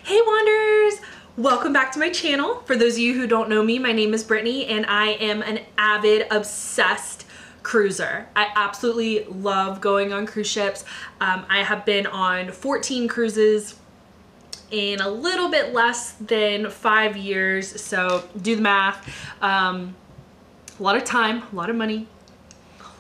Hey Wanderers! Welcome back to my channel. For those of you who don't know me, my name is Brittany and I am an avid, obsessed cruiser. I absolutely love going on cruise ships. I have been on 14 cruises in a little bit less than 5 years, so do the math. A lot of time, a lot of money,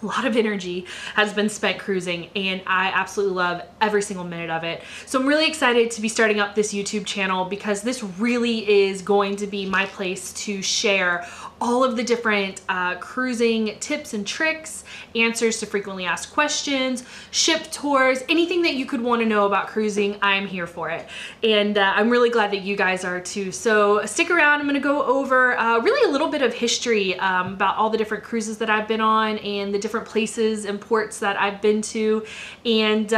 a lot of energy has been spent cruising, and I absolutely love every single minute of it. So I'm really excited to be starting up this YouTube channel because this really is going to be my place to share all of the different cruising tips and tricks, answers to frequently asked questions, ship tours, anything that you could want to know about cruising. I'm here for it, and I'm really glad that you guys are too. So stick around. I'm going to go over really a little bit of history about all the different cruises that I've been on and the different places and ports that I've been to, and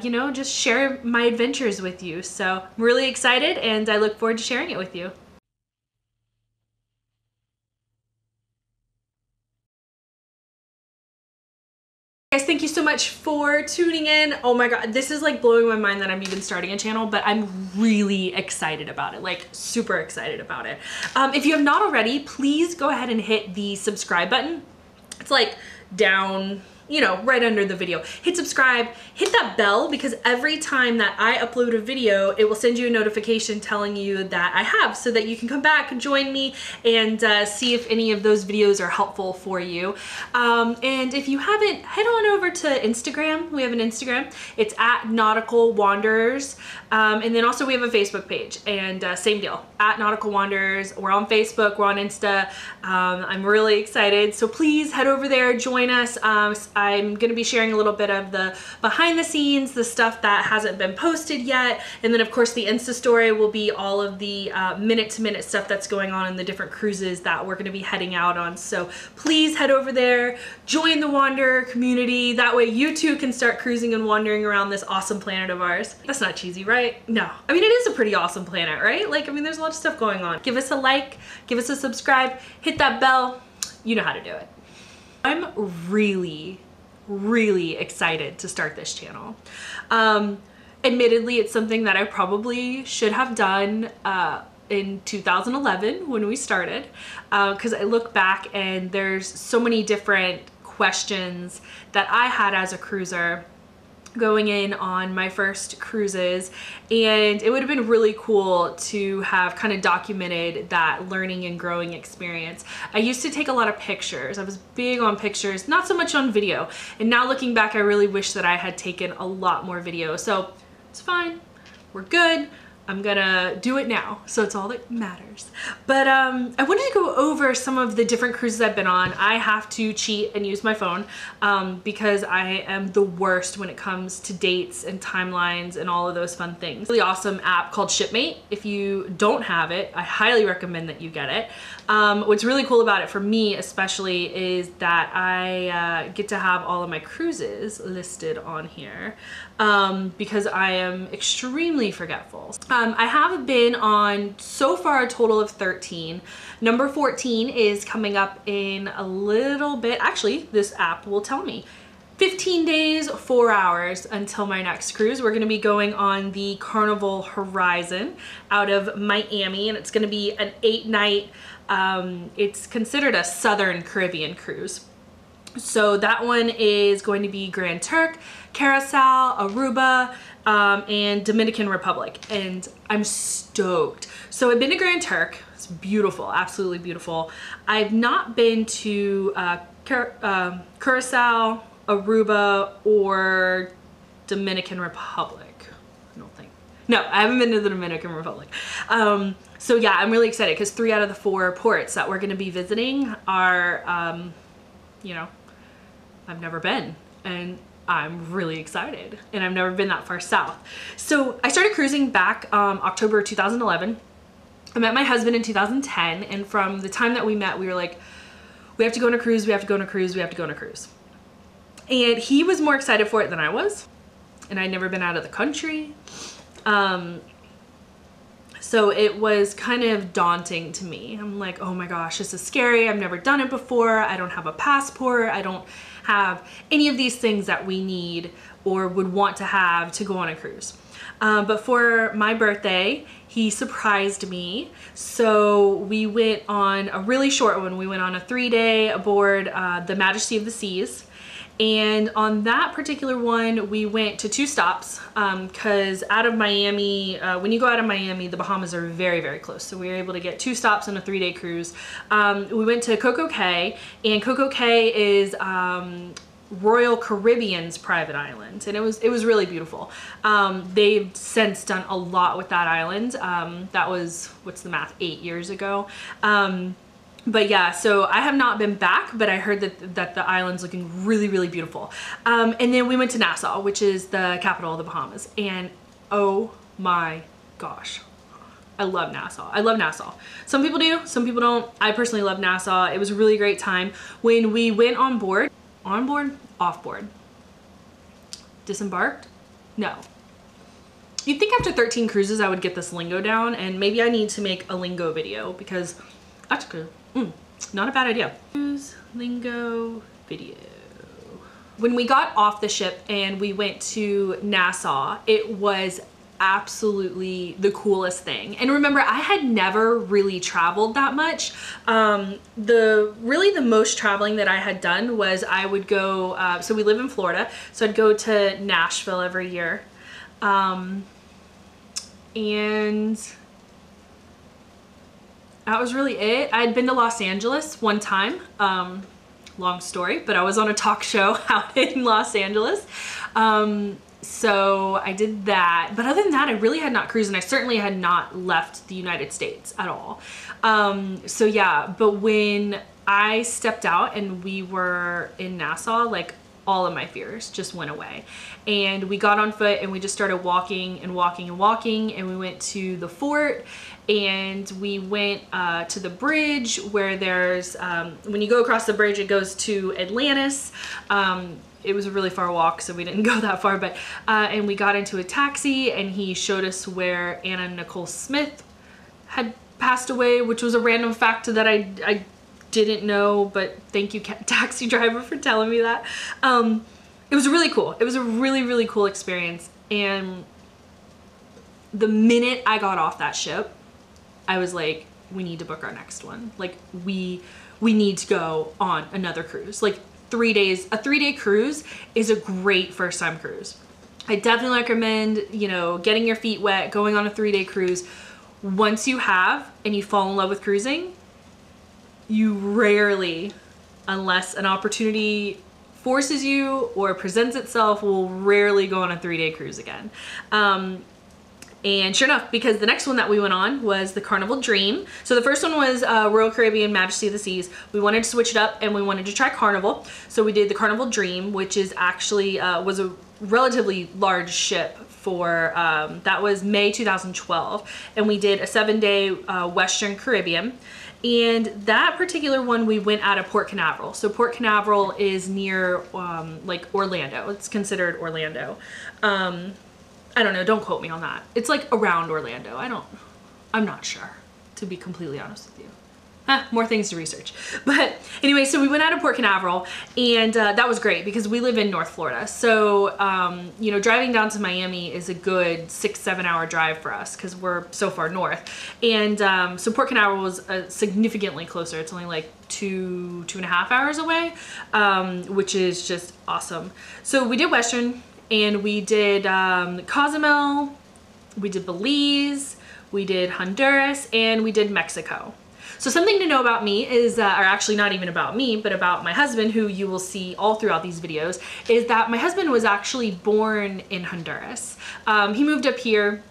you know, just share my adventures with you. So I'm really excited and I look forward to sharing it with you. Guys, thank you so much for tuning in. Oh my god, this is like blowing my mind that I'm even starting a channel, but I'm really excited about it, like super excited about it. If you have not already, please go ahead and hit the subscribe button. It's like down, you know, right under the video. Hit subscribe, hit that bell, because every time that I upload a video, it will send you a notification telling you that I have, so that you can come back and join me and see if any of those videos are helpful for you. And if you haven't, head on over to Instagram. We have an Instagram. It's at Nautical Wanderers. And then also we have a Facebook page, and same deal, at Nautical Wanderers. We're on Facebook, we're on Insta. I'm really excited. So please head over there, join us. I'm going to be sharing a little bit of the behind the scenes, the stuff that hasn't been posted yet. And then of course the Insta story will be all of the minute to minute stuff that's going on in the different cruises that we're going to be heading out on. So please head over there, join the Wanderer community. That way you too can start cruising and wandering around this awesome planet of ours. That's not cheesy, right? No. I mean, it is a pretty awesome planet, right? Like, I mean, there's a lot of stuff going on. Give us a like, give us a subscribe, hit that bell. You know how to do it. I'm really excited to start this channel. Admittedly, it's something that I probably should have done in 2011 when we started, because I look back and there's so many different questions that I had as a cruiser going in on my first cruises, and it would have been really cool to have kind of documented that learning and growing experience. I used to take a lot of pictures. I was big on pictures, not so much on video, and now looking back I really wish that I had taken a lot more video. So it's fine, we're good. I'm gonna do it now, so it's all that matters. But I wanted to go over some of the different cruises I've been on. I have to cheat and use my phone because I am the worst when it comes to dates and timelines and all of those fun things. Really awesome app called Shipmate. If you don't have it, I highly recommend that you get it. What's really cool about it for me especially is that I get to have all of my cruises listed on here because I am extremely forgetful. I have been on so far a total of 13. Number 14 is coming up in a little bit. Actually, this app will tell me. 15 days, 4 hours until my next cruise. We're going to be going on the Carnival Horizon out of Miami, and it's going to be an 8-night, it's considered a Southern Caribbean cruise. So that one is going to be Grand Turk, Curacao, Aruba, and Dominican Republic, and I'm stoked. So I've been to Grand Turk. It's beautiful, absolutely beautiful. I've not been to Curacao, Aruba, or Dominican Republic. I don't think. No, I haven't been to the Dominican Republic. So yeah, I'm really excited because 3 out of the 4 ports that we're going to be visiting are, you know, I've never been, and I'm really excited, and I've never been that far south. So I started cruising back October 2011. I met my husband in 2010, and from the time that we met, we were like, we have to go on a cruise, we have to go on a cruise, we have to go on a cruise. And he was more excited for it than I was, and I'd never been out of the country. So it was kind of daunting to me. I'm like, oh my gosh, this is scary. I've never done it before. I don't have a passport. I don't have any of these things that we need or would want to have to go on a cruise. But for my birthday, he surprised me. So we went on a really short one. We went on a 3-day aboard the Majesty of the Seas. And on that particular one, we went to 2 stops because out of Miami, when you go out of Miami, the Bahamas are very, very close. So we were able to get 2 stops on a 3-day cruise. We went to Coco Cay, and Coco Cay is Royal Caribbean's private island, and it was really beautiful. They've since done a lot with that island. That was, what's the math, 8 years ago. But yeah, so I have not been back, but I heard that the island's looking really, really beautiful. And then we went to Nassau, which is the capital of the Bahamas, and oh my gosh, I love Nassau. I love Nassau. Some people do, some people don't. I personally love Nassau. It was a really great time. When we went on board, off board, disembarked? No. You'd think after 13 cruises I would get this lingo down, and maybe I need to make a lingo video because that's good. Not a bad idea. Cruise lingo video. When we got off the ship and we went to Nassau, it was absolutely the coolest thing. And remember, I had never really traveled that much. Really the most traveling that I had done was I would go, so we live in Florida, so I'd go to Nashville every year. And that was really it. I'd been to Los Angeles one time, long story, but I was on a talk show out in Los Angeles. So I did that, but other than that, I really had not cruised, and I certainly had not left the United States at all. So yeah, but when I stepped out and we were in Nassau, like all of my fears just went away. And we got on foot and we just started walking and walking and walking, and we went to the fort, and we went to the bridge where there's, when you go across the bridge, it goes to Atlantis. It was a really far walk, so we didn't go that far, but and we got into a taxi, and he showed us where Anna Nicole Smith had passed away, which was a random fact that I didn't know, but thank you, taxi driver, for telling me that. It was really cool. It was a really, really cool experience. And the minute I got off that ship, I was like, we need to book our next one. Like, we need to go on another cruise. Like, 3 days, a 3-day cruise is a great first time cruise. I definitely recommend, you know, getting your feet wet, going on a 3-day cruise. Once you have and you fall in love with cruising, you rarely, unless an opportunity forces you or presents itself, will rarely go on a 3-day cruise again. And sure enough, because the next one that we went on was the Carnival Dream. So the first one was Royal Caribbean Majesty of the Seas. We wanted to switch it up and we wanted to try Carnival. So we did the Carnival Dream, which is actually, was a relatively large ship for, that was May 2012. And we did a 7-day Western Caribbean. And that particular one, we went out of Port Canaveral. So Port Canaveral is near like Orlando. It's considered Orlando. I don't know, don't quote me on that. It's like around Orlando. I'm not sure, to be completely honest with you. More things to research. But anyway, so we went out of Port Canaveral, and that was great because we live in North Florida. So, you know, driving down to Miami is a good 6-7 hour drive for us because we're so far north. And so Port Canaveral was significantly closer. It's only like 2.5 hours away, which is just awesome. So we did Western, and we did Cozumel, we did Belize, we did Honduras, and we did Mexico. So something to know about me is, or actually not even about me, but about my husband, who you will see all throughout these videos, is that my husband was actually born in Honduras. He moved up here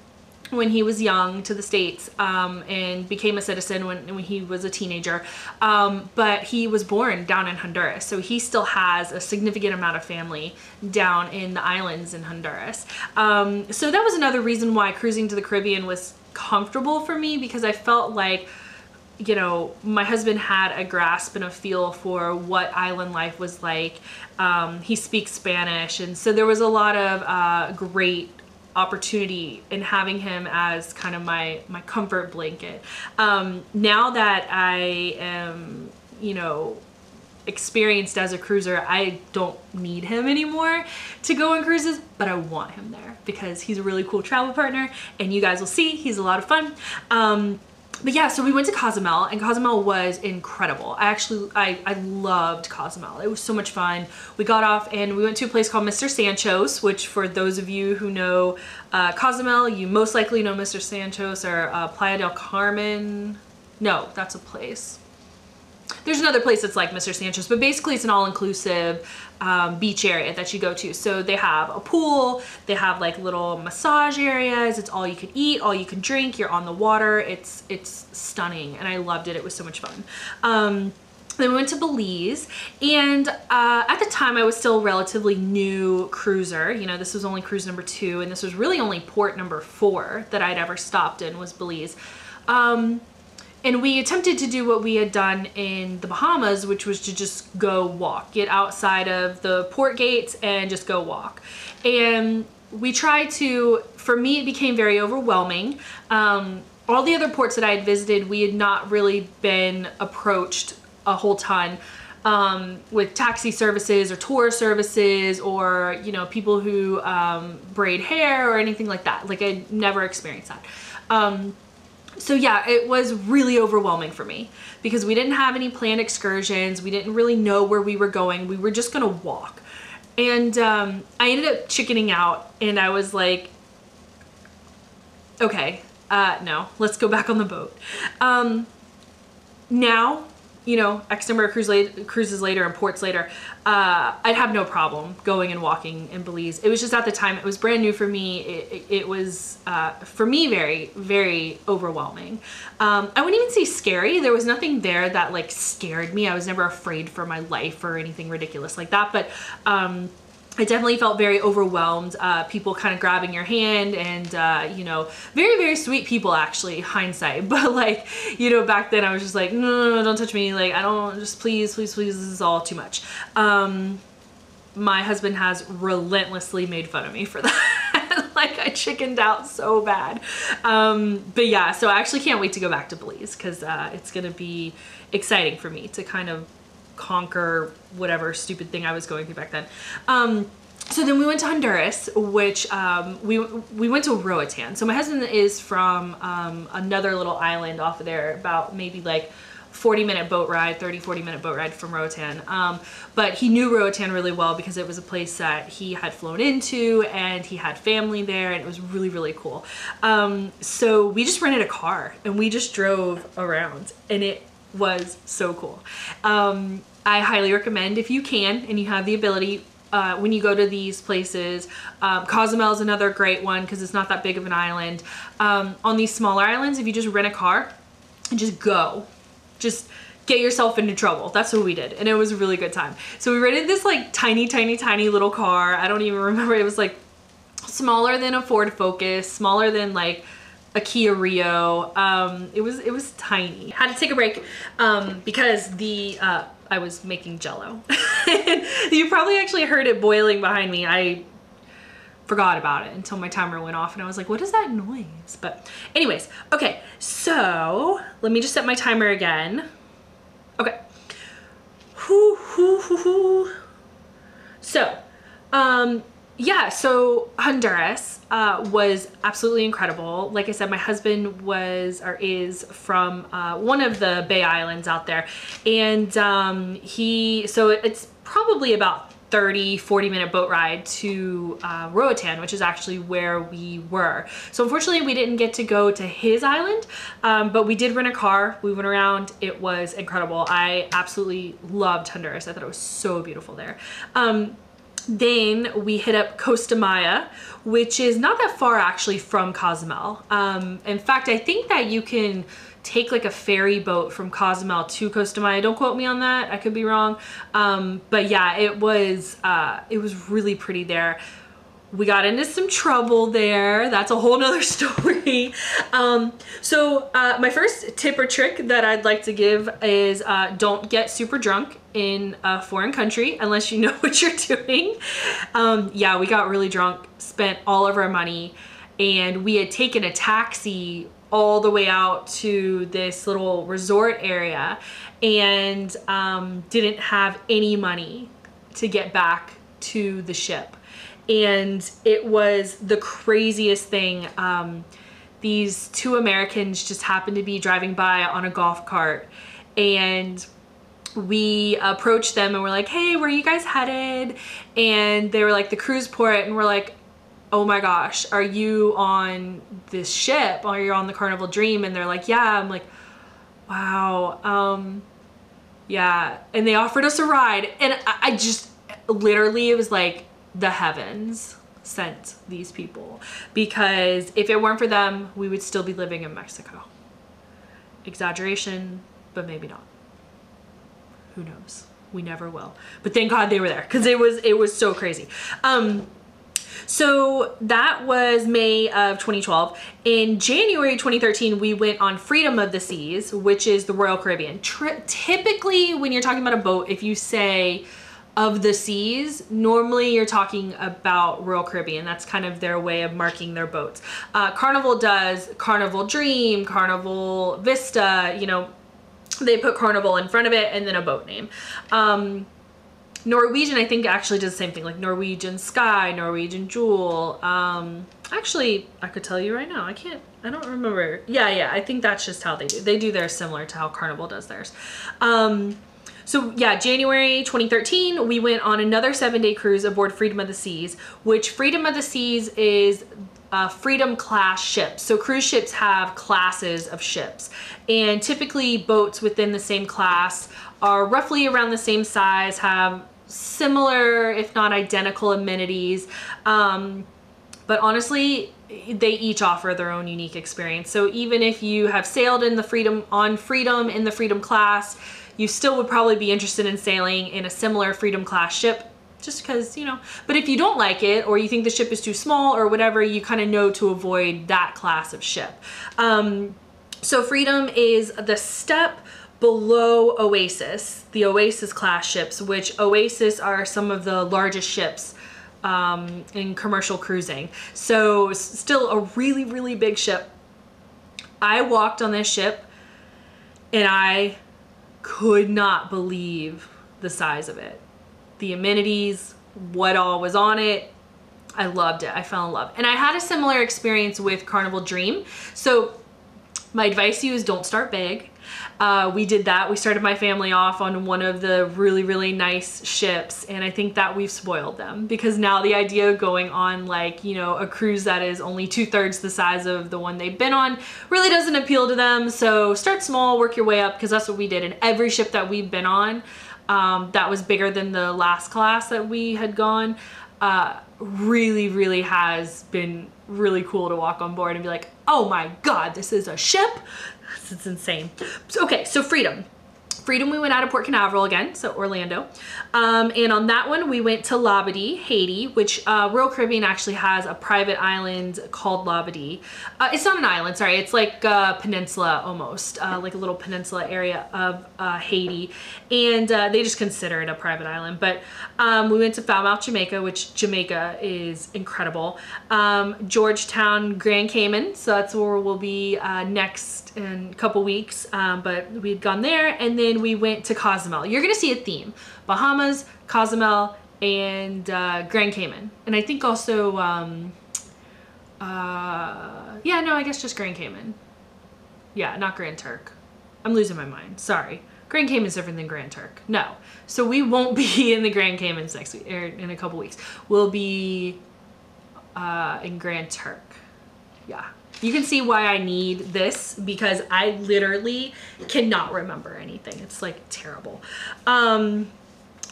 when he was young to the States and became a citizen when he was a teenager, but he was born down in Honduras, so he still has a significant amount of family down in the islands in Honduras. So that was another reason why cruising to the Caribbean was comfortable for me, because I felt like, you know, my husband had a grasp and a feel for what island life was like. He speaks Spanish, and so there was a lot of great opportunity in having him as kind of my comfort blanket. Now that I am, you know, experienced as a cruiser. I don't need him anymore to go on cruises, but I want him there because he's a really cool travel partner, and you guys will see he's a lot of fun. But yeah, so we went to Cozumel, and Cozumel was incredible. I loved Cozumel. It was so much fun. We got off and we went to a place called Mr. Sancho's, which for those of you who know Cozumel, you most likely know Mr. Sancho's or Playa del Carmen. No, that's a place. There's another place that's like Mr. Sancho's, but basically it's an all-inclusive beach area that you go to. So they have a pool, they have like little massage areas, it's all you can eat, all you can drink, you're on the water. It's stunning, and I loved it. It was so much fun. Then we went to Belize, and at the time I was still a relatively new cruiser. You know, this was only cruise number 2, and this was really only port number 4 that I'd ever stopped in was Belize. And we attempted to do what we had done in the Bahamas, which was to just go walk, get outside of the port gates and just go walk. And we tried to, for me, it became very overwhelming. All the other ports that I had visited, we had not really been approached a whole ton with taxi services or tour services, or, you know, people who braid hair or anything like that. Like, I never experienced that. So yeah, it was really overwhelming for me because we didn't have any planned excursions. We didn't really know where we were going. We were just gonna walk. And I ended up chickening out, and I was like, okay, no, let's go back on the boat. Now, you know, X number of cruises later and ports later, I'd have no problem going and walking in Belize. It was just at the time, it was brand new for me. It was, for me, very, very overwhelming. I wouldn't even say scary. There was nothing there that like scared me. I was never afraid for my life or anything ridiculous like that. But I definitely felt very overwhelmed. People kind of grabbing your hand, and you know, very, very sweet people actually, hindsight. But like, you know, back then I was just like, no, don't touch me. Like, I don't, just please, please, please, this is all too much. My husband has relentlessly made fun of me for that. Like, I chickened out so bad. But yeah, so I actually can't wait to go back to Belize because it's gonna be exciting for me to kind of conquer whatever stupid thing I was going through back then. So then we went to Honduras, which we went to Roatan. So my husband is from another little island off of there, about maybe like 40-minute boat ride, 40-minute boat ride from Roatan. But he knew Roatan really well because it was a place that he had flown into, and he had family there, and it was really, really cool. So we just rented a car and we just drove around, and it was so cool. I highly recommend, if you can and you have the ability, when you go to these places. Cozumel is another great one because it's not that big of an island. On these smaller islands, if you just rent a car and just go, just get yourself into trouble. That's what we did, and it was a really good time. So we rented this like tiny, tiny, tiny little car. I don't even remember. It was like smaller than a Ford Focus, smaller than like a Kia Rio. It was tiny. Had to take a break because I was making Jell-O. You probably actually heard it boiling behind me. I forgot about it until my timer went off, and I was like, what is that noise? But anyways, okay, so let me just set my timer again. Okay. So, yeah, so Honduras was absolutely incredible. Like I said, my husband was, or is, from one of the Bay Islands out there. And so it's probably about 40-minute boat ride to Roatan, which is actually where we were. So unfortunately we didn't get to go to his island, but we did rent a car. We went around. It was incredible. I absolutely loved Honduras. I thought it was so beautiful there. Then we hit up Costa Maya, which is not that far actually from Cozumel. In fact, I think that you can take like a ferry boat from Cozumel to Costa Maya. Don't quote me on that. I could be wrong. But yeah, it was really pretty there. We got into some trouble there. That's a whole nother story. So my first tip or trick that I'd like to give is don't get super drunk in a foreign country unless you know what you're doing. Yeah, we got really drunk, spent all of our money, and we had taken a taxi all the way out to this little resort area and didn't have any money to get back to the ship. And it was the craziest thing. These two Americans just happened to be driving by on a golf cart, and we approached them and we're like, hey, where are you guys headed? And they were like, the cruise port. And we're like, oh my gosh, are you on this ship? Are you on the Carnival Dream? And they're like, yeah. I'm like, wow, yeah. And they offered us a ride, and I just literally, it was like the heavens sent these people, because if it weren't for them, we would still be living in Mexico. Exaggeration, but maybe not. Who knows? We never will. But thank God they were there, because it was so crazy. So that was May of 2012. In January 2013, we went on Freedom of the Seas, which is the Royal Caribbean. Typically, when you're talking about a boat, if you say of the seas, normally you're talking about Royal Caribbean. That's kind of their way of marking their boats. Carnival does Carnival Dream, Carnival Vista, you know, they put Carnival in front of it and then a boat name. Norwegian, I think, actually does the same thing, like Norwegian Sky, Norwegian Jewel. Actually, I could tell you right now, I don't remember. Yeah, I think that's just how they do. They do theirs similar to how Carnival does theirs. So yeah, January 2013, we went on another 7-day cruise aboard Freedom of the Seas, which Freedom of the Seas is a Freedom class ship. So cruise ships have classes of ships, and typically boats within the same class are roughly around the same size, have similar, if not identical, amenities. But honestly, they each offer their own unique experience. So even if you have sailed in the Freedom in the Freedom class, you still would probably be interested in sailing in a similar Freedom class ship, just because, you know. But if you don't like it, or you think the ship is too small or whatever, you kind of know to avoid that class of ship. So Freedom is the step below Oasis, the Oasis class ships, which Oasis are some of the largest ships in commercial cruising. So still a really, really big ship. I walked on this ship and I could not believe the size of it. The amenities, what all was on it. I loved it. I fell in love. And I had a similar experience with Carnival Dream. So my advice to you is don't start big. We did that. We started my family off on one of the really, really nice ships, and I think that we've spoiled them, because now the idea of going on, like, you know, a cruise that is only 2/3 the size of the one they've been on really doesn't appeal to them. So start small, work your way up, because that's what we did. And every ship that we've been on that was bigger than the last class that we had gone, really, really has been really cool to walk on board and be like, oh my God, this is a ship. It's insane. Okay, so Freedom, we went out of Port Canaveral again, so Orlando. And on that one, we went to Labadee, Haiti, which Royal Caribbean actually has a private island called Labadee. It's not an island, sorry. It's like a peninsula almost, like a little peninsula area of Haiti. And they just consider it a private island. But we went to Falmouth, Jamaica, which Jamaica is incredible. Georgetown, Grand Cayman, so that's where we'll be next in a couple weeks. But we had gone there, and then we went to Cozumel. You're gonna see a theme: Bahamas, Cozumel, and Grand Cayman. And I think also, yeah, no, I guess just Grand Cayman. Yeah, not Grand Turk. I'm losing my mind, sorry. Grand Cayman is different than Grand Turk. No, so we won't be in the Grand Caymans next week, or in a couple weeks. We'll be in Grand Turk, yeah. You can see why I need this, because I literally cannot remember anything. It's like terrible.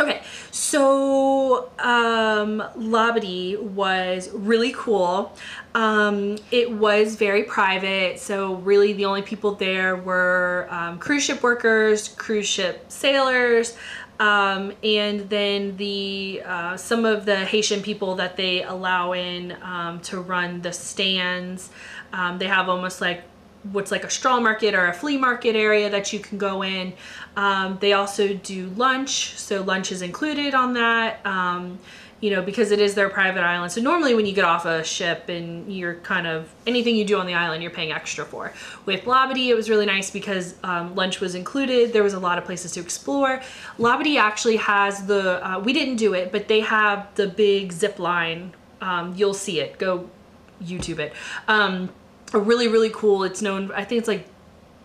Okay, so Labadee was really cool. It was very private, so really the only people there were cruise ship workers, cruise ship sailors, and then the some of the Haitian people that they allow in to run the stands. They have almost like what's like a straw market or a flea market area that you can go in. They also do lunch, so lunch is included on that. you know, because it is their private island. So normally when you get off a ship and you're kind of, anything you do on the island, you're paying extra for. With Labadee, it was really nice because lunch was included. There was a lot of places to explore. Labadee actually has the, we didn't do it, but they have the big zip line. You'll see it, go YouTube it. Really, really cool. It's known, I think it's like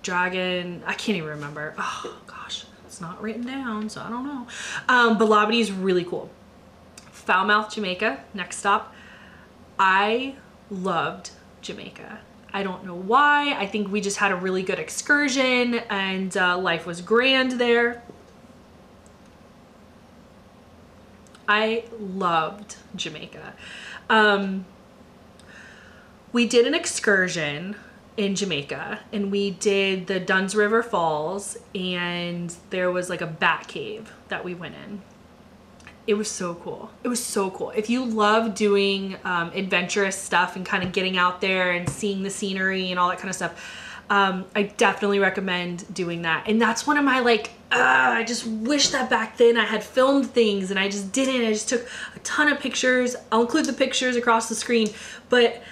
Dragon, I can't even remember. Oh gosh, it's not written down, so I don't know. But Labadee is really cool. Falmouth, Jamaica, next stop. I loved Jamaica. I don't know why. I think we just had a really good excursion and life was grand there. I loved Jamaica. We did an excursion in Jamaica and we did the Dunn's River Falls, and there was like a bat cave that we went in. It was so cool. It was so cool. If you love doing adventurous stuff and kind of getting out there and seeing the scenery and all that kind of stuff, I definitely recommend doing that. And that's one of my like, I just wish that back then I had filmed things and I just didn't. I just took a ton of pictures. I'll include the pictures across the screen, but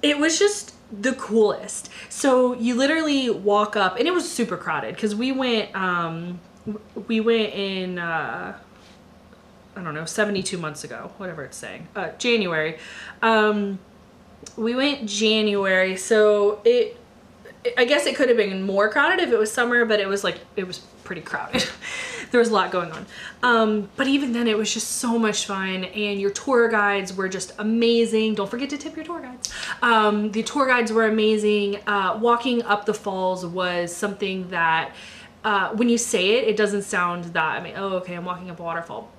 it was just the coolest. So you literally walk up, and it was super crowded because we went in, I don't know, 72 months ago, whatever it's saying, January. We went January, so I guess it could have been more crowded if it was summer, but it was like, it was pretty crowded. There was a lot going on. But even then it was just so much fun, and your tour guides were just amazing. Don't forget to tip your tour guides. The tour guides were amazing. Walking up the falls was something that, when you say it, it doesn't sound that, I mean, oh, okay, I'm walking up a waterfall.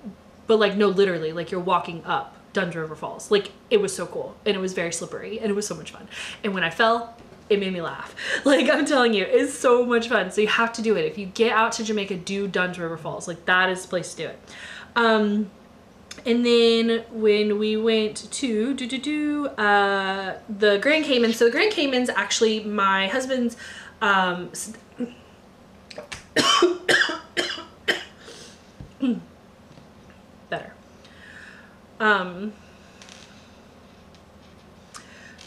But like, no, literally, like you're walking up Dunn's River Falls. Like, it was so cool, and it was very slippery, and it was so much fun. And when I fell, it made me laugh. Like, I'm telling you, it's so much fun. So you have to do it. If you get out to Jamaica, do Dunn's River Falls. Like, that is the place to do it. And then when we went to the Grand Caymans, so the Grand Caymans, actually, my husband's better.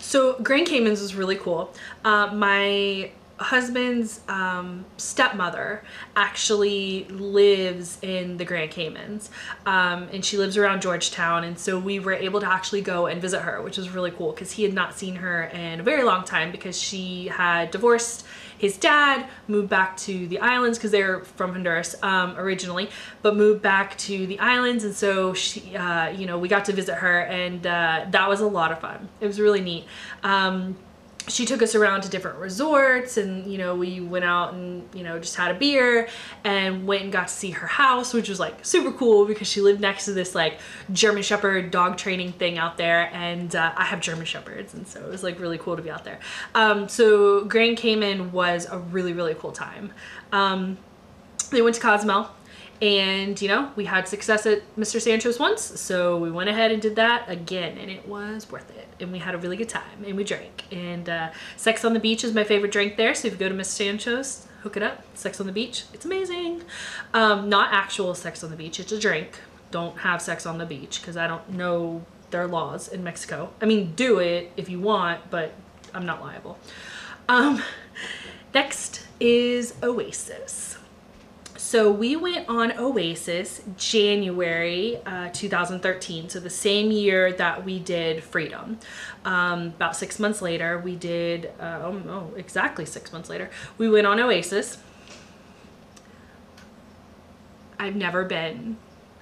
So Grand Caymans was really cool. My husband's stepmother actually lives in the Grand Caymans, and she lives around Georgetown, and so we were able to actually go and visit her, which was really cool because he had not seen her in a very long time because she had divorced his dad, moved back to the islands because they're from Honduras originally, but moved back to the islands, and so she, you know, we got to visit her, and that was a lot of fun. It was really neat. She took us around to different resorts, and you know, we went out and, you know, just had a beer and went and got to see her house, which was like super cool because she lived next to this like German Shepherd dog training thing out there, and I have German Shepherds, and so it was like really cool to be out there. So Grand Cayman was a really, really cool time. They went to Cozumel, and you know, we had success at Mr. Sancho's once, so we went ahead and did that again, and it was worth it. And we had a really good time, and we drank. And Sex on the Beach is my favorite drink there, so if you go to Mr. Sancho's, hook it up. Sex on the Beach, it's amazing. Not actual sex on the beach, it's a drink. Don't have sex on the beach, because I don't know their laws in Mexico. I mean, do it if you want, but I'm not liable. Next is Oasis. So we went on Oasis January 2013, so the same year that we did Freedom. About 6 months later, we did, exactly 6 months later, we went on Oasis. I've never been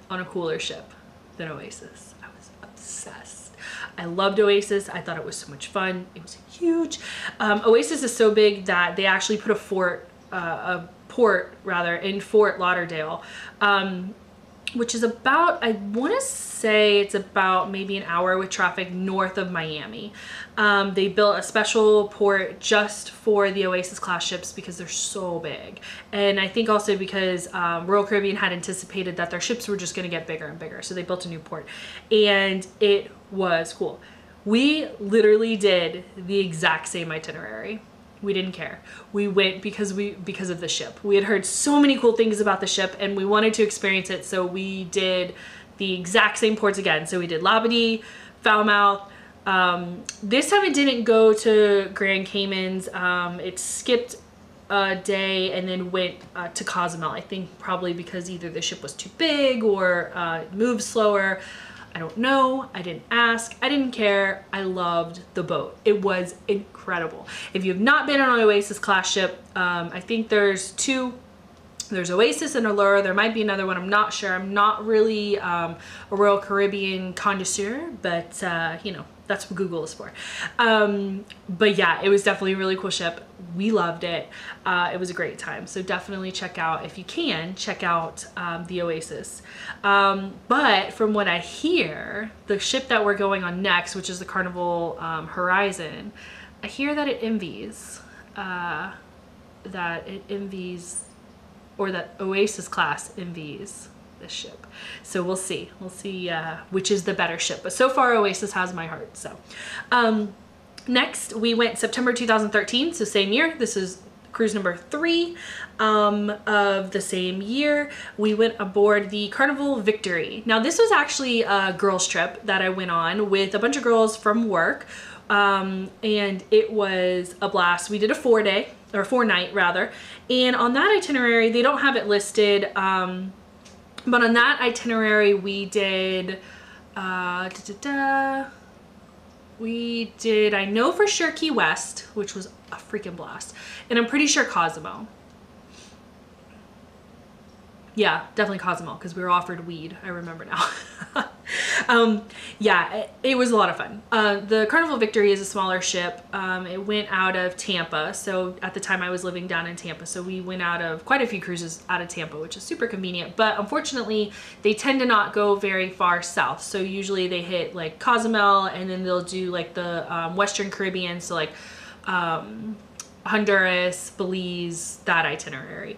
on a cooler ship than Oasis. I was obsessed. I loved Oasis. I thought it was so much fun. It was huge. Oasis is so big that they actually put a port in Fort Lauderdale, which is about, I want to say it's about maybe an hour with traffic north of Miami. They built a special port just for the Oasis class ships because they're so big. And I think also because Royal Caribbean had anticipated that their ships were just going to get bigger and bigger. So they built a new port, and it was cool. We literally did the exact same itinerary. We didn't care. We went because of the ship. We had heard so many cool things about the ship, and we wanted to experience it, so we did the exact same ports again. So we did Labadee, Falmouth. This time it didn't go to Grand Caymans. It skipped a day and then went to Cozumel. I think probably because either the ship was too big or it moved slower. I don't know. I didn't ask. I didn't care. I loved the boat. It was incredible. If you have not been on an Oasis class ship, I think there's two. There's Oasis and Allure. There might be another one. I'm not sure. I'm not really a Royal Caribbean connoisseur, but you know, that's what Google is for. But yeah, it was definitely a really cool ship. We loved it. It was a great time. So definitely check out, if you can, check out the Oasis. But from what I hear, the ship that we're going on next, which is the Carnival Horizon, I hear that it envies, or that Oasis class envies this ship. So we'll see. We'll see which is the better ship. But so far, Oasis has my heart. So next, we went September 2013, so same year. This is cruise number 3 of the same year. We went aboard the Carnival Victory. Now, this was actually a girls' trip that I went on with a bunch of girls from work. And it was a blast. We did a 4-day, or 4-night rather. And on that itinerary, they don't have it listed, but on that itinerary, we did, we did, I know for sure Key West, which was a freaking blast. And I'm pretty sure Cozumel. Yeah, definitely Cozumel, because we were offered weed. I remember now. Yeah, it was a lot of fun. The Carnival Victory is a smaller ship. It went out of Tampa. So at the time I was living down in Tampa. So we went out of quite a few cruises out of Tampa, which is super convenient. But unfortunately, they tend to not go very far south. So usually they hit like Cozumel, and then they'll do like the Western Caribbean. So like Honduras, Belize, that itinerary.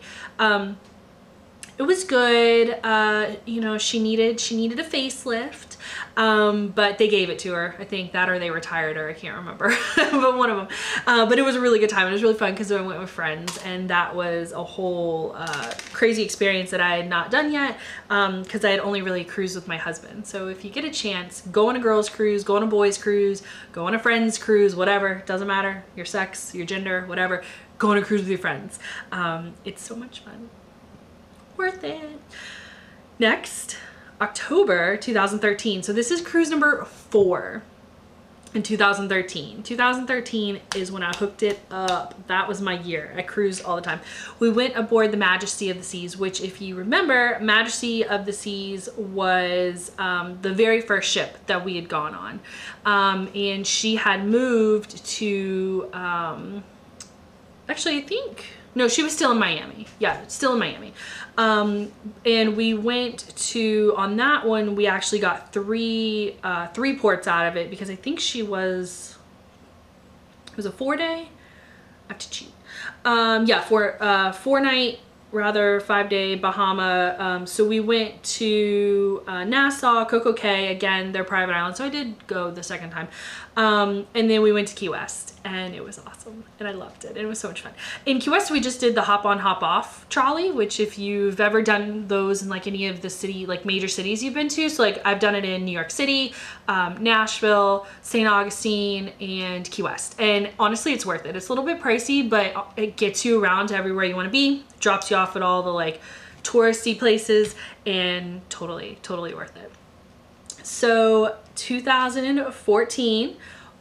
It was good. You know, she needed a facelift, but they gave it to her. I think that, or they retired her. I can't remember, but one of them. But it was a really good time. It was really fun because I went with friends, and that was a whole crazy experience that I had not done yet, because I had only really cruised with my husband. So if you get a chance, go on a girls' cruise, go on a boys' cruise, go on a friends' cruise, whatever. Doesn't matter your sex, your gender, whatever. Go on a cruise with your friends. It's so much fun. Worth it. Next, October 2013. So this is cruise number 4 in 2013. 2013 is when I hooked it up. That was my year. I cruised all the time. We went aboard the Majesty of the Seas, which, if you remember, Majesty of the Seas was the very first ship that we had gone on. And she had moved to, actually, I think, no, she was still in Miami. Yeah, still in Miami. And we went to, on that one, we actually got three ports out of it, because I think it was a 4-day. I have to cheat. Yeah, 4-night, rather 5-day Bahama. So we went to Nassau, Coco Cay, again, they're private islands. So I did go the second time. And then we went to Key West, and it was awesome, and I loved it. It was so much fun. In Key West, we just did the hop on, hop off trolley, which, if you've ever done those in like any of the city, like major cities you've been to, so like I've done it in New York City, Nashville, St. Augustine, and Key West. And honestly, it's worth it. It's a little bit pricey, but it gets you around to everywhere you want to be, drops you off at all the like touristy places, and totally worth it. So 2014,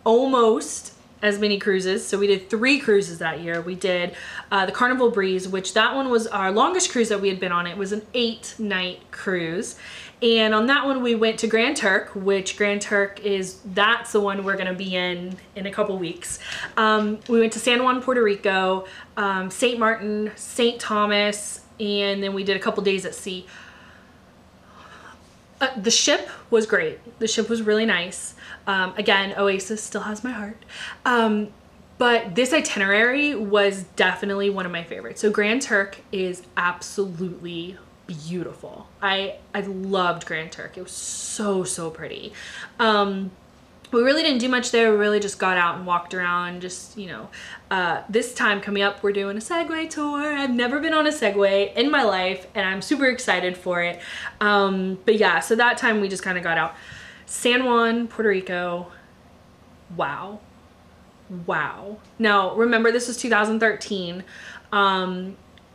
almost as many cruises. So we did 3 cruises that year. We did the Carnival Breeze, which that one was our longest cruise that we had been on. It was an 8-night cruise. And on that one, we went to Grand Turk, which Grand Turk that's the one we're gonna be in a couple weeks. We went to San Juan, Puerto Rico, St. Martin, St. Thomas, and then we did a couple days at sea. The ship was great. The ship was really nice. Again, Oasis still has my heart. But this itinerary was definitely one of my favorites. So Grand Turk is absolutely beautiful. I loved Grand Turk. It was so pretty. we really didn't do much there. We really just got out and walked around, just, you know. This time coming up, we're doing a Segway tour. I've never been on a Segway in my life, and I'm super excited for it. But yeah, so that time we just kind of got out. San Juan, Puerto Rico. Wow. Wow. Now, remember, this was 2013.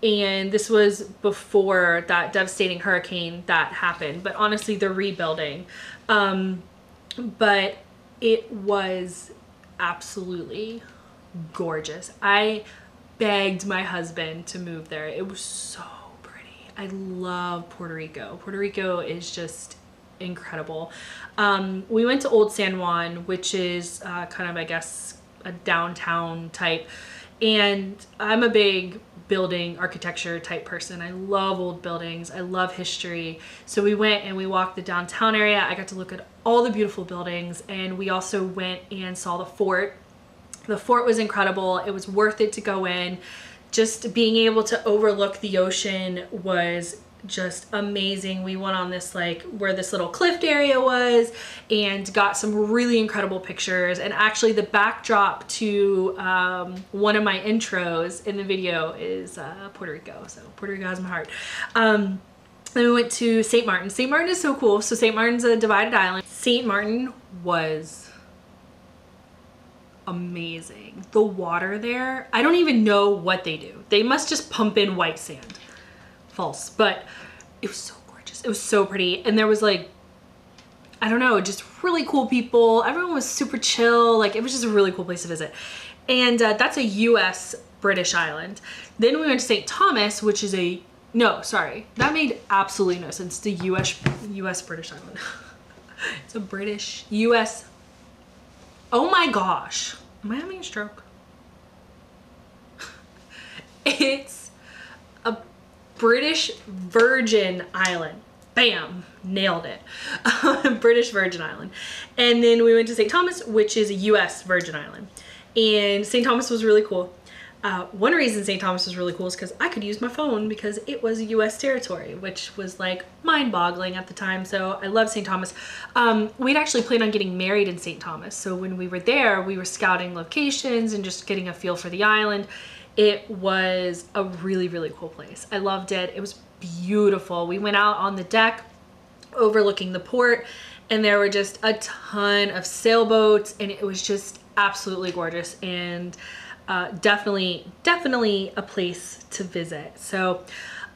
And this was before that devastating hurricane that happened. But honestly, they're rebuilding. But it was absolutely gorgeous. I begged my husband to move there. It was so pretty. I love Puerto Rico. Puerto Rico is just incredible. We went to Old San Juan, which is kind of, I guess, a downtown type. And I'm a big building architecture type person. I love old buildings. I love history. So we went and we walked the downtown area. I got to look at all the beautiful buildings, and we also went and saw the fort. The fort was incredible. It was worth it to go in. Just being able to overlook the ocean was just amazing. We went on this, like, where this little cliff area was, and got some really incredible pictures. And actually the backdrop to one of my intros in the video is Puerto Rico. So Puerto Rico has my heart. Then we went to St. Martin. St. Martin is so cool. So St. Martin's a divided island. St. Martin was amazing. The water there, I don't even know what they do. They must just pump in white sand. False, but it was so gorgeous. It was so pretty. And there was, like, I don't know, just really cool people. Everyone was super chill. Like, it was just a really cool place to visit. And that's a US British island. Then we went to St. Thomas, which is a, no, sorry, that made absolutely no sense. The US British island. It's a British US. Oh my gosh. Am I having a stroke? It's a British Virgin Island. Bam, nailed it. British Virgin Island. And then we went to St. Thomas, which is a US Virgin Island. And St. Thomas was really cool. One reason St. Thomas was really cool is because I could use my phone because it was US territory, which was, like, mind-boggling at the time. So I love St. Thomas. We'd actually planned on getting married in St. Thomas. So when we were there, we were scouting locations and just getting a feel for the island. It was a really, really cool place. I loved it. It was beautiful. We went out on the deck overlooking the port, and there were just a ton of sailboats, and it was just absolutely gorgeous, and definitely a place to visit. So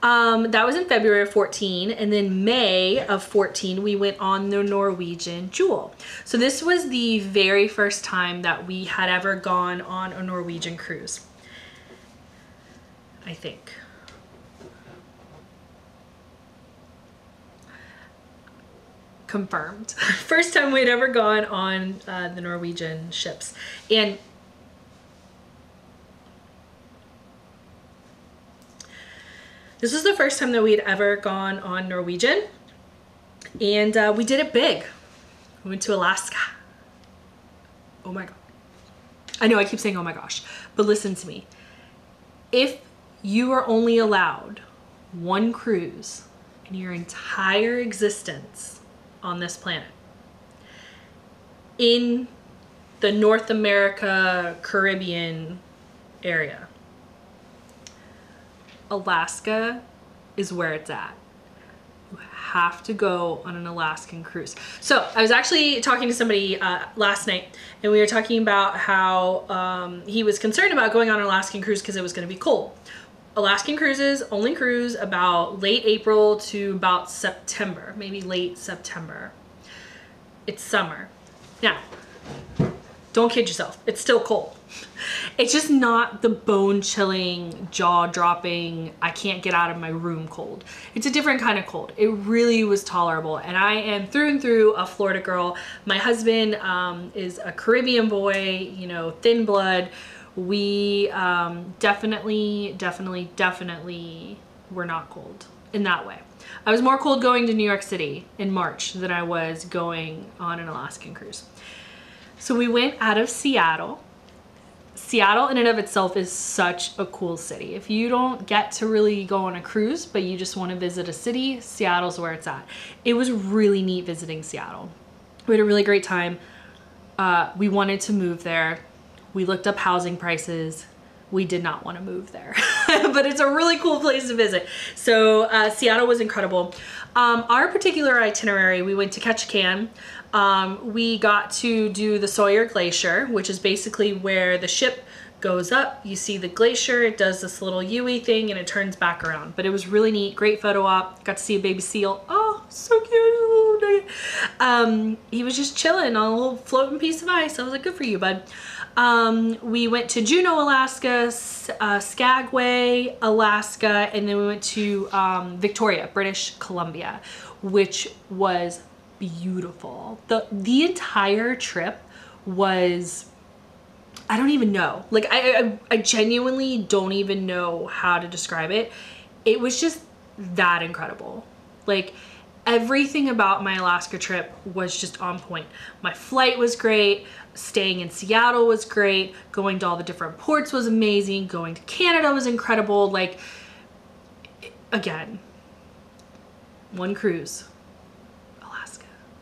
that was in February of 14, and then May of 14 we went on the Norwegian Jewel. So this was the very first time that we had ever gone on a Norwegian cruise, I think. Confirmed. First time we'd ever gone on the Norwegian ships. And this was the first time that we had ever gone on Norwegian. And we did it big. We went to Alaska. Oh my God. I know I keep saying oh my gosh, but listen to me. If you are only allowed one cruise in your entire existence on this planet, in the North America, Caribbean area, Alaska is where it's at. You have to go on an Alaskan cruise. So I was actually talking to somebody last night, and we were talking about how he was concerned about going on an Alaskan cruise because it was going to be cold. Alaskan cruises only cruise about late April to about September, maybe late September. It's summer. Now, don't kid yourself, it's still cold. It's just not the bone-chilling, jaw-dropping, I can't get out of my room cold. It's a different kind of cold. It really was tolerable, and I am through and through a Florida girl. My husband is a Caribbean boy, you know, thin blood. We definitely were not cold in that way. I was more cold going to New York City in March than I was going on an Alaskan cruise. So we went out of Seattle. Seattle in and of itself is such a cool city. If you don't get to really go on a cruise, but you just want to visit a city, Seattle's where it's at. It was really neat visiting Seattle. We had a really great time. We wanted to move there. We looked up housing prices. We did not want to move there, but it's a really cool place to visit. So Seattle was incredible. Our particular itinerary, we went to Ketchikan. We got to do the Sawyer Glacier, which is basically where the ship goes up, you see the glacier, it does this little U-y thing and it turns back around. But it was really neat, great photo op, got to see a baby seal. Oh, so cute. He was just chilling on a little floating piece of ice. I was like, good for you, bud. We went to Juneau, Alaska, Skagway, Alaska, and then we went to Victoria, British Columbia, which was beautiful. The entire trip was, I don't even know. Like, I genuinely don't even know how to describe it. It was just that incredible. Like, everything about my Alaska trip was just on point. My flight was great. Staying in Seattle was great. Going to all the different ports was amazing. Going to Canada was incredible. Like, again, one cruise.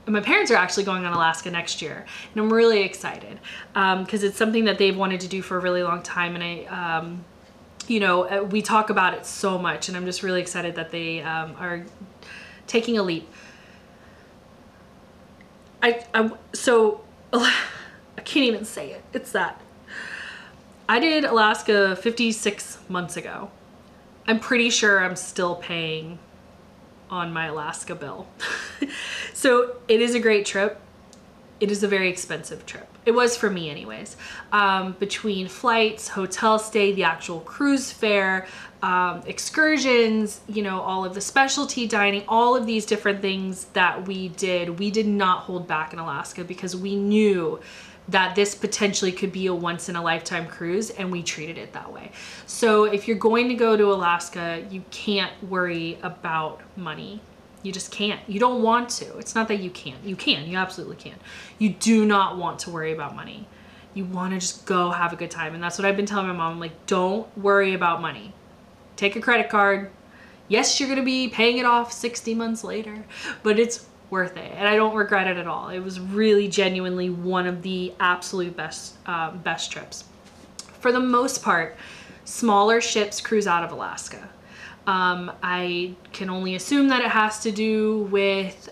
And my parents are actually going on Alaska next year, and I'm really excited because it's something that they've wanted to do for a really long time, and I, you know, we talk about it so much, and I'm just really excited that they are taking a leap. So I can't even say it. It's that. I did Alaska 56 months ago. I'm pretty sure I'm still paying on my Alaska bill. So it is a great trip. It is a very expensive trip. It was for me anyways. Between flights, hotel stay, the actual cruise fare, excursions, you know, all of the specialty dining, all of these different things that we did not hold back in Alaska because we knew that this potentially could be a once-in-a-lifetime cruise, and we treated it that way. So if you're going to go to Alaska, you can't worry about money. You just can't. You don't want to. It's not that you can't. You can. You absolutely can. You do not want to worry about money. You want to just go have a good time. And that's what I've been telling my mom. I'm like, don't worry about money. Take a credit card. Yes, you're going to be paying it off 60 months later, but it's worth it, and I don't regret it at all. It was really genuinely one of the absolute best trips. For the most part, smaller ships cruise out of Alaska. I can only assume that it has to do with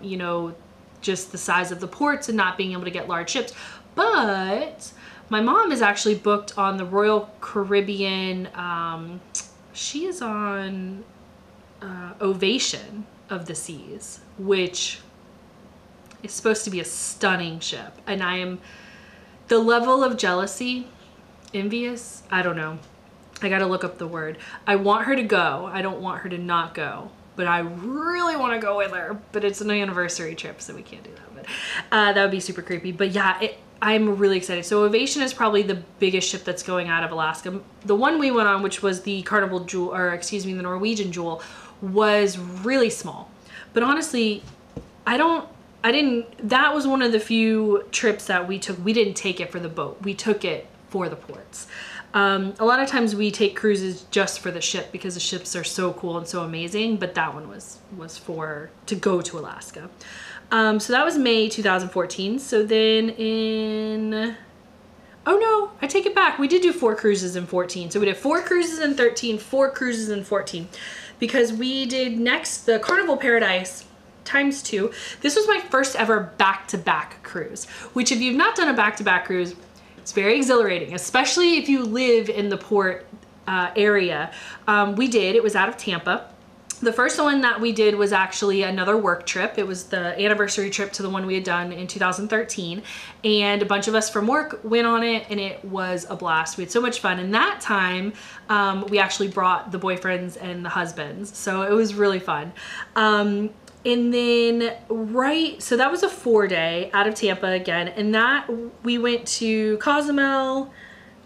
you know, just the size of the ports and not being able to get large ships. But my mom is actually booked on the Royal Caribbean. She is on Ovation of the Seas, which is supposed to be a stunning ship, and I am the level of jealousy, envious, I don't know, I gotta look up the word. I want her to go. I don't want her to not go, but I really want to go with her, but it's an anniversary trip, so we can't do that. But that would be super creepy. But yeah, I'm really excited. So Ovation is probably the biggest ship that's going out of Alaska. The one we went on, which was the Carnival Jewel, or excuse me, the Norwegian Jewel, was really small. But honestly, that was one of the few trips that we took. We didn't take it for the boat. We took it for the ports. A lot of times we take cruises just for the ship because the ships are so cool and so amazing, but that one was to go to Alaska. So that was May 2014. So then oh no, I take it back. We did do 4 cruises in 14. So we did 4 cruises in 13, 4 cruises in 14. Because we did next the Carnival Paradise ×2. This was my first ever back-to-back cruise, which if you've not done a back-to-back cruise, it's very exhilarating, especially if you live in the port area. We did, it was out of Tampa. The first one that we did was actually another work trip. It was the anniversary trip to the one we had done in 2013. And a bunch of us from work went on it, and it was a blast. We had so much fun. And that time, we actually brought the boyfriends and the husbands. So it was really fun. And then so that was a 4-day out of Tampa again. And that we went to Cozumel.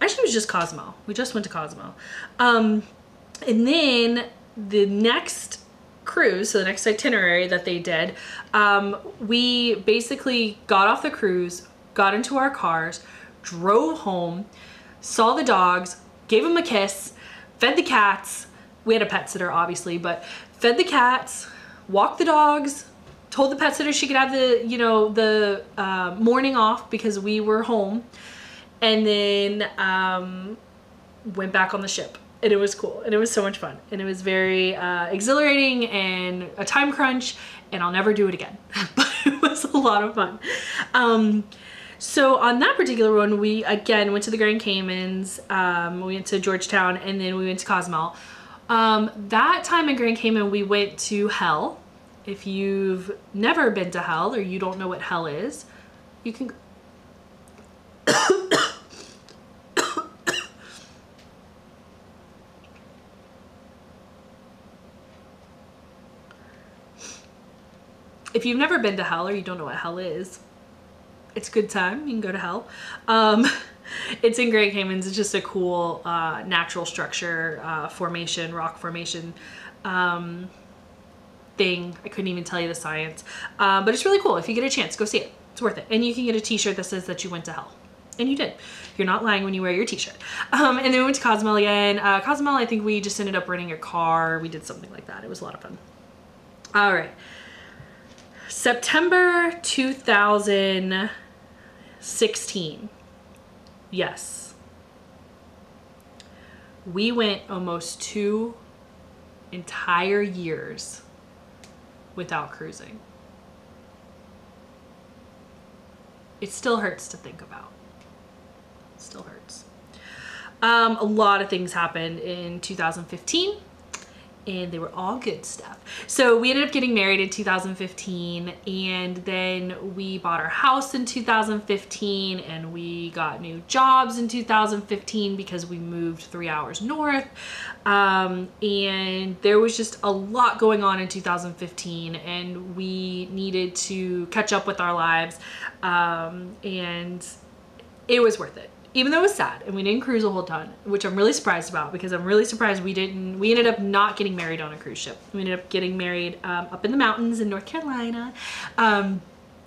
Actually, it was just Cozumel. We just went to Cozumel. And then the next cruise, so the next itinerary that they did, we basically got off the cruise, got into our cars, drove home, saw the dogs, gave them a kiss, fed the cats. We had a pet sitter, obviously, but fed the cats, walked the dogs, told the pet sitter she could have the, you know, the morning off because we were home, and then went back on the ship. And it was cool, and it was so much fun, and it was very exhilarating and a time crunch, and I'll never do it again. But it was a lot of fun. So on that particular one, we again went to the Grand Caymans, we went to Georgetown, and then we went to Cozumel. That time in Grand Cayman, we went to Hell. If you've never been to Hell, or you don't know what Hell is, you can if you've never been to Hell, or you don't know what Hell is, it's a good time. You can go to Hell. It's in Grand Caymans. It's just a cool natural structure, formation, rock formation thing. I couldn't even tell you the science, but it's really cool. If you get a chance, go see it. It's worth it. And you can get a t-shirt that says that you went to Hell. And you did. You're not lying when you wear your t-shirt. And then we went to Cozumel again. Cozumel, I think we just ended up renting a car. We did something like that. It was a lot of fun. All right. September 2016. Yes. We went almost 2 entire years without cruising. It still hurts to think about. It still hurts. A lot of things happened in 2015. And they were all good stuff. So we ended up getting married in 2015, and then we bought our house in 2015, and we got new jobs in 2015 because we moved 3 hours north. And there was just a lot going on in 2015, and we needed to catch up with our lives. And it was worth it. Even though it was sad and we didn't cruise a whole ton, which I'm really surprised about, because I'm really surprised we ended up not getting married on a cruise ship. We ended up getting married up in the mountains in North Carolina. And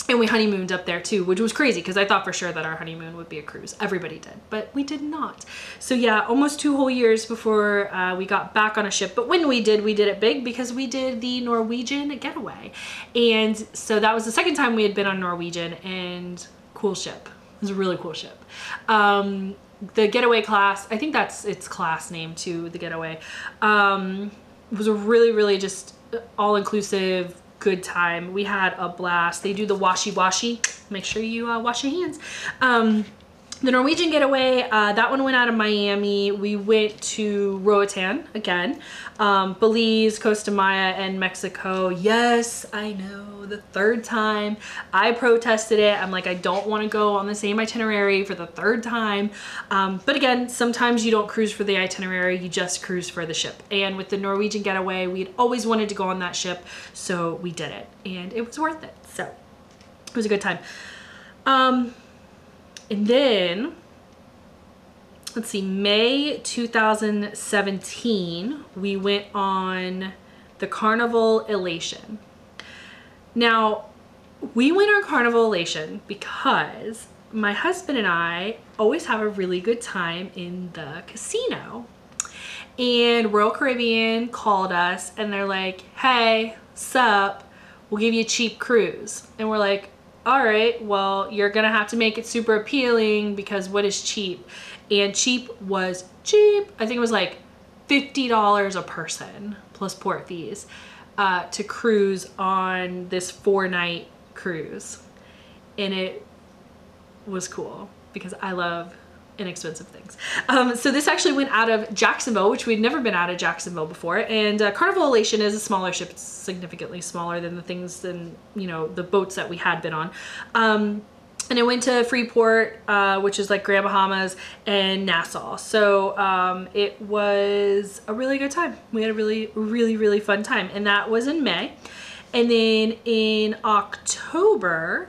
we honeymooned up there too, which was crazy because I thought for sure that our honeymoon would be a cruise. Everybody did, but we did not. So yeah, almost 2 whole years before we got back on a ship. But when we did it big because we did the Norwegian getaway. And so that was the second time we had been on Norwegian, and cool ship. It was a really cool ship. The getaway class, I think that's its class name too, the getaway, was a really, really just all-inclusive, good time. We had a blast. They do the washy. Make sure you wash your hands. The Norwegian getaway, that one went out of Miami. We went to Roatan again, Belize, Costa Maya, and Mexico. Yes, I know, the 3rd time. I protested it. I'm like, I don't want to go on the same itinerary for the 3rd time. But again, sometimes you don't cruise for the itinerary, you just cruise for the ship. And with the Norwegian getaway, we'd always wanted to go on that ship, so we did it. And it was worth it. So it was a good time. And then, let's see, May 2017, we went on the Carnival Elation. Now, we went on Carnival Elation because my husband and I always have a really good time in the casino. And Royal Caribbean called us and they're like, hey, sup, we'll give you a cheap cruise. And we're like, all right, well, you're gonna have to make it super appealing because what is cheap? And cheap was cheap. I think it was like $50 a person plus port fees to cruise on this 4-night cruise. And it was cool because I love inexpensive things. So this actually went out of Jacksonville, which we'd never been out of Jacksonville before. And Carnival Elation is a smaller ship. It's significantly smaller than the things than, you know, the boats that we had been on. And it went to Freeport, which is like Grand Bahamas, and Nassau. So it was a really good time. We had a really fun time. And that was in May. And then in October,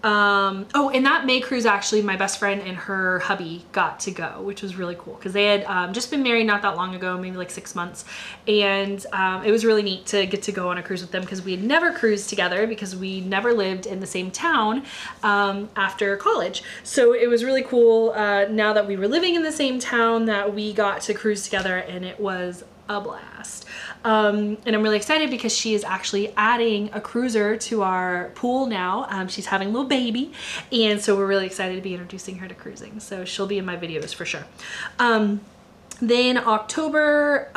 oh, in that May cruise, actually, my best friend and her hubby got to go, which was really cool because they had just been married not that long ago, maybe like 6 months. And it was really neat to get to go on a cruise with them because we had never cruised together because we never lived in the same town after college. So it was really cool now that we were living in the same town that we got to cruise together, and it was a blast. And I'm really excited because she is actually adding a cruiser to our pool now. She's having a little baby, and so we're really excited to be introducing her to cruising. So she'll be in my videos for sure. Then October,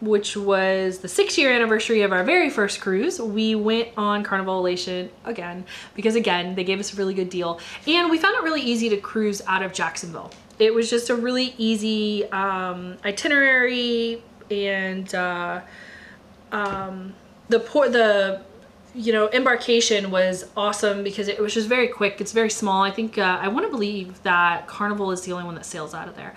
which was the 6-year anniversary of our very first cruise, we went on Carnival Elation again, because again, they gave us a really good deal. And we found it really easy to cruise out of Jacksonville. It was just a really easy itinerary, and the you know, embarkation was awesome because it was just very quick. It's very small. I think I want to believe that Carnival is the only one that sails out of there.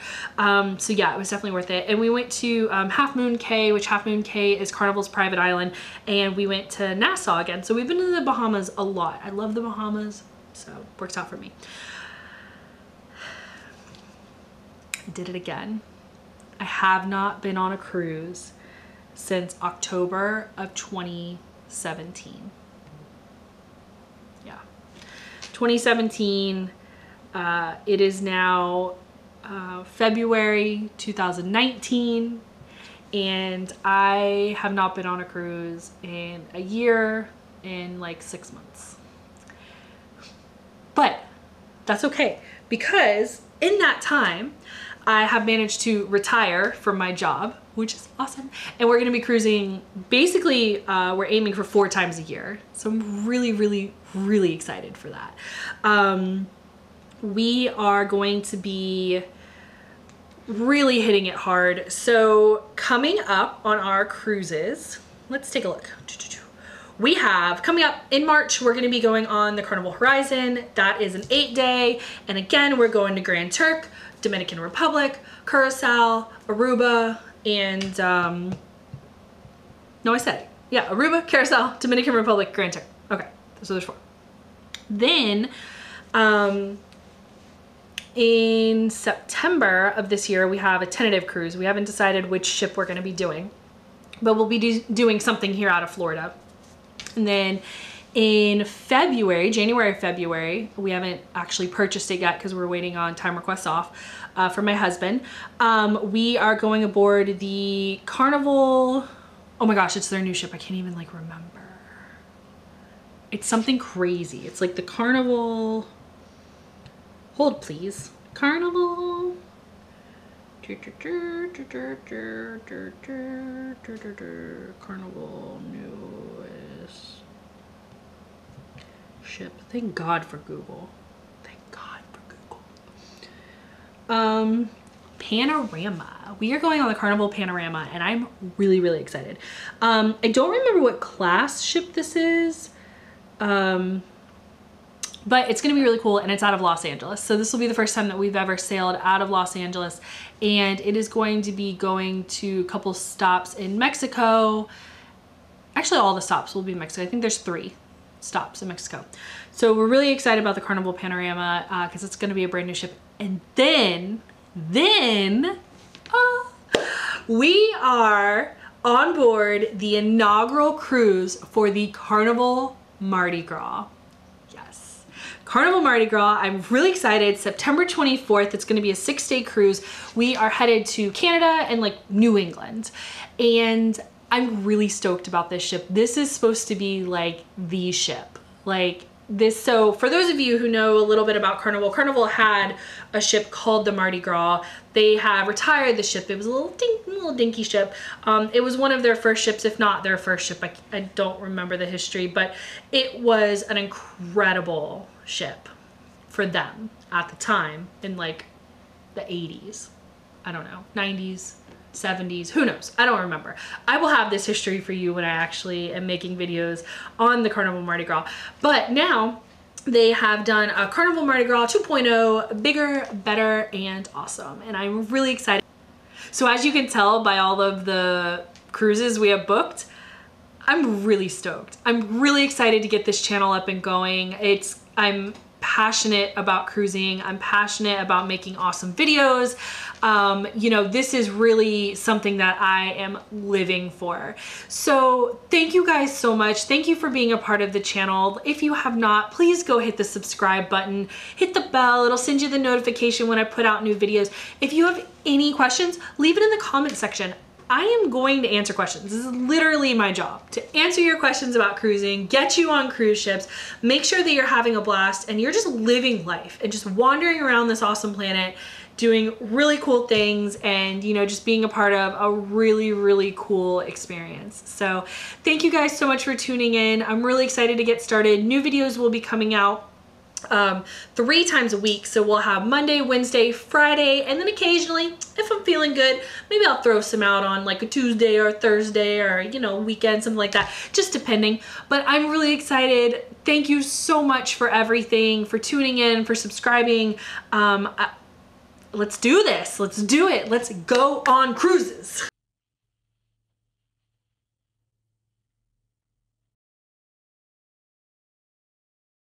So yeah, it was definitely worth it. And we went to Half Moon Cay, which Half Moon Cay is Carnival's private island, and we went to Nassau again. So we've been to the Bahamas a lot. I love the Bahamas, so it works out for me. I did it again. I have not been on a cruise since October of 2017. Yeah, 2017. It is now February 2019, and I have not been on a cruise in a year and like 6 months. But that's okay, because in that time I have managed to retire from my job, which is awesome. And we're gonna be cruising, basically, we're aiming for 4 times a year. So I'm really, really, really excited for that. We are going to be really hitting it hard. So coming up on our cruises, let's take a look. We have, coming up in March, we're gonna be going on the Carnival Horizon. That is an 8-day. And again, we're going to Grand Turk, Dominican Republic, Curacao, Aruba, and no, I said it. Yeah, Aruba, Curacao, Dominican Republic, Grand Turk. Okay, so there's 4. Then in September of this year, we have a tentative cruise. We haven't decided which ship we're gonna be doing, but we'll be doing something here out of Florida. And then in February, January, February, we haven't actually purchased it yet because we're waiting on time requests off from my husband. We are going aboard the Carnival. Oh my gosh, it's their new ship. I can't even like remember. It's something crazy. It's like the Carnival. Hold please. Carnival. Carnival newest ship. Thank God for Google. Thank God for Google. Panorama. We are going on the Carnival Panorama, and I'm really, really excited. I don't remember what class ship this is, but it's gonna be really cool, and it's out of Los Angeles. So this will be the first time that we've ever sailed out of Los Angeles, and it is going to be going to a couple stops in Mexico. Actually, all the stops will be in Mexico. I think there's 3 stops in Mexico. So we're really excited about the Carnival Panorama because it's going to be a brand new ship. And then we are on board the inaugural cruise for the Carnival Mardi Gras. Yes, Carnival Mardi Gras. I'm really excited. September 24th, it's going to be a 6-day cruise. We are headed to Canada and like New England, and I'm really stoked about this ship. This is supposed to be like the ship, like this. So for those of you who know a little bit about Carnival, Carnival had a ship called the Mardi Gras. They have retired the ship. It was a little dinky ship. It was one of their first ships, if not their first ship. I don't remember the history, but it was an incredible ship for them at the time in like the 80s. I don't know, 90s. 70s, who knows? I don't remember. I will have this history for you when I actually am making videos on the Carnival Mardi Gras. But now they have done a Carnival Mardi Gras 2.0, bigger, better, and awesome. And I'm really excited. So as you can tell by all of the cruises we have booked, I'm really stoked. I'm really excited to get this channel up and going. I'm passionate about cruising. I'm passionate about making awesome videos. You know, this is really something that I am living for. So thank you guys so much. Thank you for being a part of the channel. If you have not, please go hit the subscribe button, hit the bell. It'll send you the notification when I put out new videos. If you have any questions, leave it in the comment section. I am going to answer questions. This is literally my job, to answer your questions about cruising, get you on cruise ships, make sure that you're having a blast and you're just living life and just wandering around this awesome planet, doing really cool things and, you know, just being a part of a really, really cool experience. So thank you guys so much for tuning in. I'm really excited to get started. New videos will be coming out 3 times a week. So we'll have Monday, Wednesday, Friday, and then occasionally, if I'm feeling good, maybe I'll throw some out on like a Tuesday or Thursday or, you know, weekend, something like that, just depending. But I'm really excited. Thank you so much for everything, for tuning in, for subscribing. Let's do this. Let's do it. Let's go on cruises.